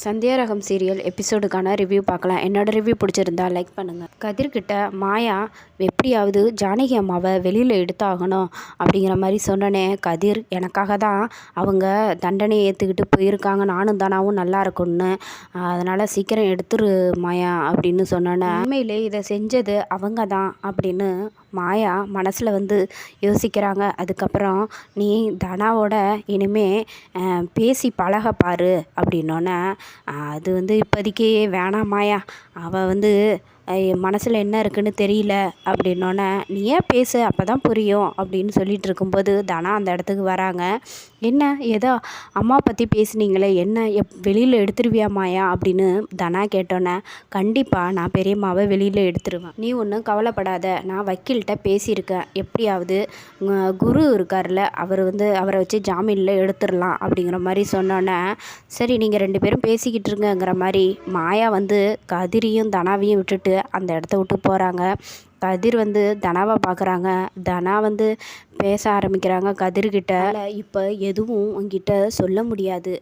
சந்தியாரகம் serial எபிசோடுக்கான review பார்க்கலாம். என்னோட review பிடிச்சிருந்தா லைக் பண்ணுங்கள். கதிர்கிட்ட மாயா எப்படியாவது ஜானகி அம்மாவை வெளியில் எடுத்தாகணும் அப்படிங்கிற மாதிரி சொன்னனே. கதிர் எனக்காக தான் அவங்க தண்டனையை ஏற்றுக்கிட்டு போயிருக்காங்க, நானும் தானாவும் நல்லா இருக்கும்னு, அதனால் சீக்கிரம் எடுத்துரு மாயா அப்படின்னு சொன்னேன்னு உண்மையிலே இதை செஞ்சது அவங்க தான் அப்படின்னு மாயா மனசில் யோசிக்கிறாங்க. அதுக்கப்புறம் நீ தனாவோட இனிமே பேசி பழக பாரு அப்படின்னோன்னே, அது இப்போதைக்கு வேணாம் மாயா, அவள் மனசில் என்ன இருக்குன்னு தெரியல அப்படின்னோன்னே, நீ ஏன் பேசு அப்போ தான் புரியும் அப்படின்னு சொல்லிட்டு இருக்கும்போது தனா அந்த இடத்துக்கு வராங்க. என்ன ஏதோ அம்மா பற்றி பேசுனீங்களே, என்ன வெளியில் எடுத்துருவியா மாயா அப்படின்னு தனா கேட்டோன்னே, கண்டிப்பாக நான் பெரியம்மாவை வெளியில் எடுத்துருவேன், நீ ஒன்றும் கவலைப்படாத, நான் வக்கீல்கிட்ட பேசியிருக்கேன், எப்படியாவது குரு இருக்கார்ல அவரை வச்சு ஜாமீனில் எடுத்துடலாம் அப்படிங்கிற மாதிரி சொன்னோன்னே, சரி நீங்கள் 2 பேரும் பேசிக்கிட்டு இருங்கிற மாதிரி மாயா கதிரியும் தனாவையும் விட்டுட்டு அந்த இடத்த விட்டு போகிறாங்க. கதிர் தனாவை பார்க்குறாங்க. தனா பேச ஆரம்பிக்கிறாங்க கதிர்கிட்ட. இப்போ எதுவும் உங்ககிட்ட சொல்ல முடியாது,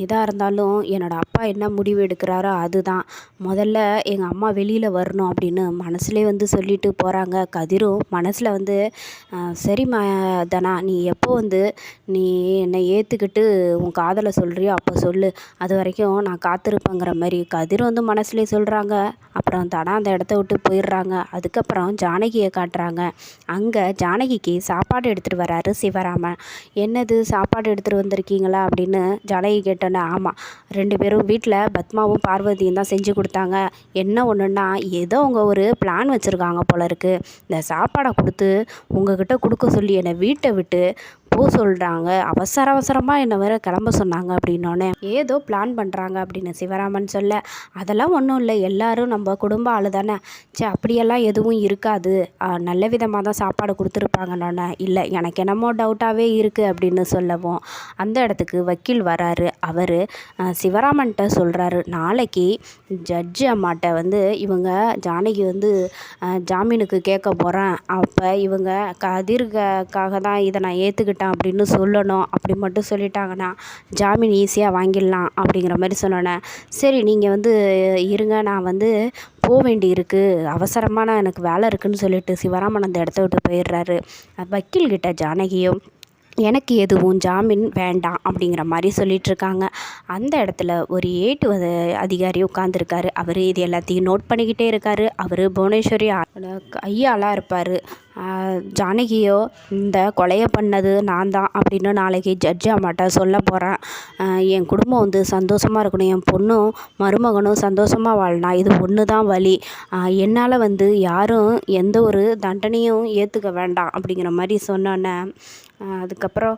எதாக இருந்தாலும் என்னோடய அப்பா என்ன முடிவு எடுக்கிறாரோ அதுதான், முதல்ல எங்கள் அம்மா வெளியில் வரணும் அப்படின்னு மனசுலே சொல்லிட்டு போகிறாங்க. கதிரும் மனசில் சரி தனா, நீ எப்போ நீ என்னை ஏற்றுக்கிட்டு உன் காதலை சொல்கிறியோ அப்போ சொல்லு, அது வரைக்கும் நான் காத்திருப்பேங்கிற மாதிரி கதிர் மனசுலே சொல்கிறாங்க. அப்புறம் தனா அந்த இடத்த விட்டு போயிடுறாங்க. அதுக்கப்புறம் ஜானகியை காட்டுறாங்க. அங்கே ஜானகிக்கு சாப்பாடு எடுத்துகிட்டு வராரு சிவராமன். என்னது சாப்பாடு எடுத்துகிட்டு வந்திருக்கீங்களா அப்படின்னு ஜானகி கேட்டோன்னே, ஆமாம், 2 பேரும் வீட்டில் பத்மாவும் பார்வதியும் தான் செஞ்சு கொடுத்தாங்க, என்ன ஒன்றுன்னா ஏதோ அவங்க ஒரு பிளான் வச்சுருக்காங்க போல இருக்குது, இந்த சாப்பாடை கொடுத்து உங்ககிட்ட கொடுக்க சொல்லி என்னை வீட்டை விட்டு சொல்கிறாங்க, அவசரமாக என்னை வேற கிளம்ப சொன்னாங்க அப்படின்னோடனே, ஏதோ பிளான் பண்ணுறாங்க அப்படின்னு சிவராமன் சொல்ல, அதெல்லாம் ஒன்றும் இல்லை, எல்லோரும் நம்ம குடும்ப ஆள் தானே, அப்படியெல்லாம் எதுவும் இருக்காது, நல்ல விதமாக தான் சாப்பாடு கொடுத்துருப்பாங்கன்னொன்னே, இல்லை எனக்கு என்னமோ டவுட்டாகவே இருக்குது அப்படின்னு சொல்லவும் அந்த இடத்துக்கு வக்கீல் வராரு. அவர் சிவராமன்கிட்ட சொல்கிறாரு, நாளைக்கு ஜட்ஜி அம்மாட்ட இவங்க ஜானகி ஜாமீனுக்கு கேட்க போகிறேன், அப்போ இவங்க கதிர்காக தான் இதை நான் ஏற்றுக்கிட்டேன் அப்படின்னு சொல்லணும், அப்படி மட்டும் சொல்லிட்டாங்கன்னா ஜாமீன் ஈஸியாக வாங்கிடலாம் அப்படிங்கிற மாதிரி சொன்னோன்னே, சரி நீங்கள் இருங்க, நான் போக வேண்டி இருக்குது, அவசரமான எனக்கு வேலை இருக்குதுன்னு சொல்லிட்டு சிவராமன் அந்த இடத்த விட்டு போயிடுறாரு. வக்கீல்கிட்ட ஜானகியும் எனக்கு எதுவும் ஜாமீன் வேண்டாம் அப்படிங்கிற மாதிரி சொல்லிகிட்ருக்காங்க. அந்த இடத்துல ஒரு ஏட்டு அதிகாரி உட்காந்துருக்காரு. அவர் இது எல்லாத்தையும் நோட் பண்ணிக்கிட்டே இருக்கார். அவர் புவனேஸ்வரி ஐயாலாம் இருப்பார். ஜானகியோ இந்த கொலையை பண்ணது நான் தான் அப்படின்னு நாளைக்கு ஜட்ஜி அம்மாட்ட சொல்ல போகிறேன், என் குடும்பம் சந்தோஷமாக இருக்கணும், என் பொண்ணும் மருமகனும் சந்தோஷமாக வாழணும், இது ஒன்று தான் வழி, என்னால் யாரும் எந்த ஒரு தண்டனையும் ஏற்றுக்க வேண்டாம் அப்படிங்கிற மாதிரி சொன்னோன்னே, அதுக்கப்புறம்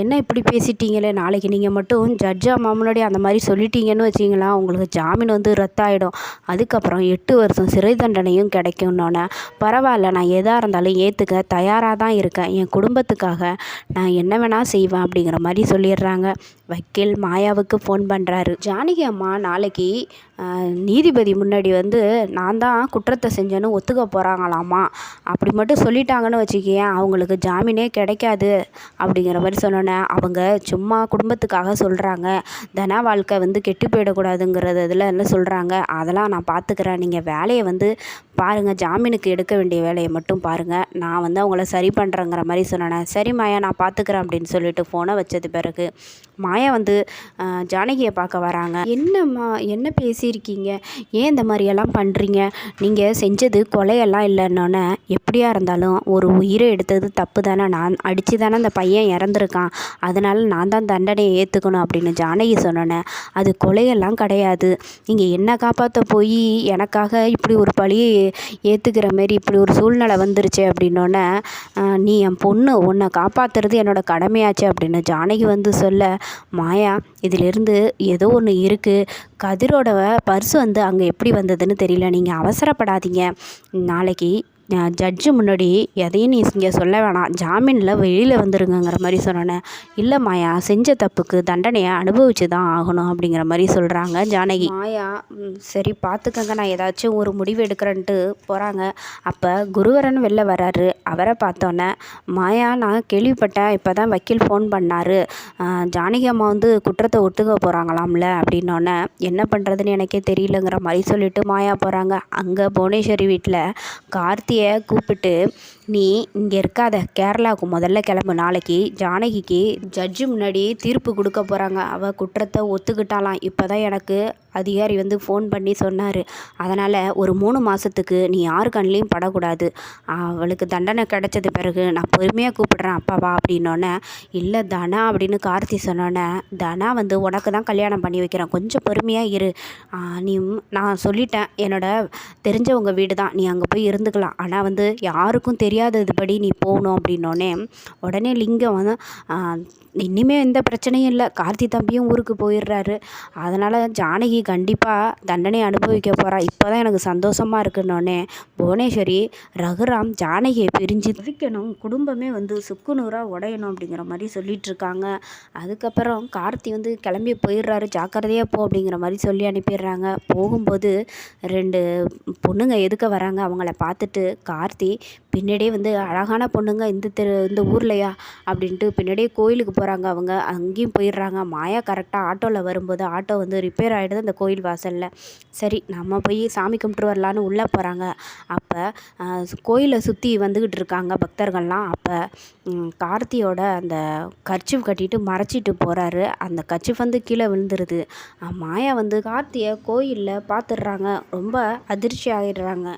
என்ன இப்படி பேசிட்டீங்களே, நாளைக்கு நீங்கள் மட்டும் ஜட்ஜி அம்மா முன்னாடி அந்த மாதிரி சொல்லிட்டீங்கன்னு வச்சிங்களா, உங்களுக்கு ஜாமீன் ரத்தாயிடும், அதுக்கப்புறம் 8 வருஷம் சிறை தண்டனையும் கிடைக்கும்னோன்னே, பரவாயில்ல, நான் எதாக இருந்தாலும் ஏற்றுக்க தயாராக தான் இருக்கேன், என் குடும்பத்துக்காக நான் என்ன வேணால் செய்வேன் அப்படிங்கிற மாதிரி சொல்லிடுறாங்க. வக்கீல் மாயாவுக்கு ஃபோன் பண்ணுறாரு. ஜானகி அம்மா நாளைக்கு நீதிபதி முன்னாடி நான் தான் குற்றத்தை செஞ்சேன்னு ஒத்துக்க போகிறாங்களாமா, அப்படி மட்டும் சொல்லிட்டாங்கன்னு வச்சுக்கேன், அவங்களுக்கு ஜாமீனே கிடைக்காது அப்படிங்கிற மாதிரி சொன்னோன்னே, அவங்க சும்மா குடும்பத்துக்காக சொல்கிறாங்க, தன வாழ்க்கை கெட்டு போயிடக்கூடாதுங்கிறது இதில் என்ன சொல்கிறாங்க, அதெல்லாம் நான் பார்த்துக்கிறேன், நீங்கள் வேலையை பாருங்கள், ஜாமீனுக்கு எடுக்க வேண்டிய வேலையை மட்டும் பாருங்கள், நான் அவங்கள சரி பண்ணுறேங்கிற மாதிரி சொன்னேன். சரி மாயா, நான் பார்த்துக்கிறேன் அப்படின்னு சொல்லிட்டு ஃபோனை வச்சது பிறகு மாயா ஜானகியை பார்க்க வராங்க. என்னம்மா என்ன பேசியிருக்கீங்க, ஏன் இந்த மாதிரியெல்லாம் பண்ணுறீங்க, நீங்கள் செஞ்சது கொலையெல்லாம் இல்லைன்னொன்னே, எப்படியா இருந்தாலும் ஒரு உயிரை எடுத்தது தப்பு தானே, நான் அடித்து தானே அந்த பையன் இறந்துருக்கான், அதனால் நான் தான் தண்டனையை ஏற்றுக்கணும் அப்படின்னு ஜானகி சொன்னோன்னே, அது கொலையெல்லாம் கிடையாது, நீங்கள் என்ன காப்பாற்ற போய் எனக்காக இப்படி ஒரு பழியை ஏற்றுக்கிற மாரி இப்படி ஒரு சூழ்நிலை வந்துருச்சு அப்படின்னோடனே, நீ என் பொண்ணு, உன்னை காப்பாற்றுறது என்னோடய கடமையாச்சு அப்படின்னு ஜானகி சொல்ல, மாயா இதிலிருந்து ஏதோ ஒன்று இருக்குது, கதிரோட பர்ஸ் அங்கே எப்படி வந்ததுன்னு தெரியல, நீங்கள் அவசரப்படாதீங்க, நாளைக்கு ஜட்ஜு முன்னாடி எதையும் நீ இங்கே சொல்ல வேணாம், ஜாமீனில் வெளியில் வந்துருங்கிற மாதிரி சொன்னோன்னே, இல்லை மாயா, செஞ்ச தப்புக்கு தண்டனையை அனுபவிச்சு தான் ஆகணும் அப்படிங்கிற மாதிரி சொல்கிறாங்க ஜானகி. மாயா சரி பார்த்துக்கங்க, நான் ஏதாச்சும் ஒரு முடிவு எடுக்கிறேன்ட்டு போகிறாங்க. அப்போ குருவரன் வெளில வராரு. அவரை பார்த்தோன்னே, மாயா நான் கேள்விப்பட்டேன், இப்போ தான் வக்கீல் ஃபோன் பண்ணார், ஜானகி அம்மா வந்து குற்றத்தை ஒத்துக்க போகிறாங்களாம்ல அப்படின்னோடனே, என்ன பண்ணுறதுன்னு எனக்கே தெரியலங்கிற மாதிரி சொல்லிட்டு மாயா போகிறாங்க. அங்கே புவனேஸ்வரி வீட்டில் கார்த்தியை கூப்பிட்டு, நீ இங்கே இருக்காத, கேரளாவுக்கு முதல்ல கிளம்பு, நாளைக்கு ஜானகிக்கு ஜட்ஜு முன்னாடி தீர்ப்பு கொடுக்க போகிறாங்க, அவள் குற்றத்தை ஒத்துக்கிட்டாலாம், இப்போ தான் எனக்கு அதிகாரி வந்து ஃபோன் பண்ணி சொன்னார், அதனால் ஒரு 3 மாதத்துக்கு நீ யார் கண்ணிலையும் படக்கூடாது, அவளுக்கு தண்டனை கிடைச்சது பிறகு நான் பொறுமையாக கூப்பிடுறேன் அப்பாவா அப்படின்னோடனே, இல்லை தனா அப்படின்னு கார்த்தி சொன்னோன்னே, தனா வந்து உனக்கு தான் கல்யாணம் பண்ணி வைக்கிறேன், கொஞ்சம் பொறுமையாக இரு, நீ நான் சொல்லிட்டேன், என்னோட தெரிஞ்சவங்க வீடு தான், நீ அங்கே போய் இருந்துக்கலாம், ஆனால் வந்து யாருக்கும் தெரியாததுபடி நீ போகணும் அப்படின்னோடனே, உடனே லிங்கம் வந்து இனிமேல் எந்த பிரச்சனையும் இல்லை, கார்த்தி தம்பியும் ஊருக்கு போயிடுறாரு, அதனால் ஜானகி கண்டிப்பாக தண்டனை அனுபவிக்க போகிறா, இப்போ தான் எனக்கு சந்தோஷமாக இருக்குன்னொன்னே புவனேஸ்வரி ரகுராம் ஜானகியை பிரிஞ்சு தவிக்கணும், குடும்பமே வந்து சுக்குநூறாக உடையணும் அப்படிங்கிற மாதிரி சொல்லிகிட்டு இருக்காங்க. அதுக்கப்புறம் கார்த்தி வந்து கிளம்பி போயிடுறாரு, ஜாக்கிரதையாக போ அப்படிங்கிற மாதிரி சொல்லி அனுப்பிடுறாங்க. போகும்போது 2 பொண்ணுங்க எதுக்க வராங்க, அவங்கள பார்த்துட்டு கார்த்தி பின்னாடியே வந்து, அழகான பொண்ணுங்க இந்த ஊர்லையா அப்படின்ட்டு பின்னாடியே கோயிலுக்கு போகிறாங்க. அவங்க அங்கேயும் போயிடுறாங்க. மாயா கரெக்டாக ஆட்டோவில் வரும்போது ஆட்டோ வந்து ரிப்பேர் ஆகிடுது அந்த கோயில் வாசலில். சரி நம்ம போய் சாமி கும்பிட்டு வரலான்னு உள்ளே போகிறாங்க. அப்போ கோயிலை சுற்றி வந்துக்கிட்டு இருக்காங்க பக்தர்கள்லாம். அப்போ கார்த்தியோட அந்த கர்ச்சீஃப் கட்டிட்டு மறைச்சிட்டு போகிறாரு. அந்த கர்ச்சீஃப் வந்து கீழே விழுந்துருது. மாயா வந்து கார்த்தியை கோயிலில் பார்த்துடுறாங்க. ரொம்ப அதிர்ச்சி ஆகிடுறாங்க.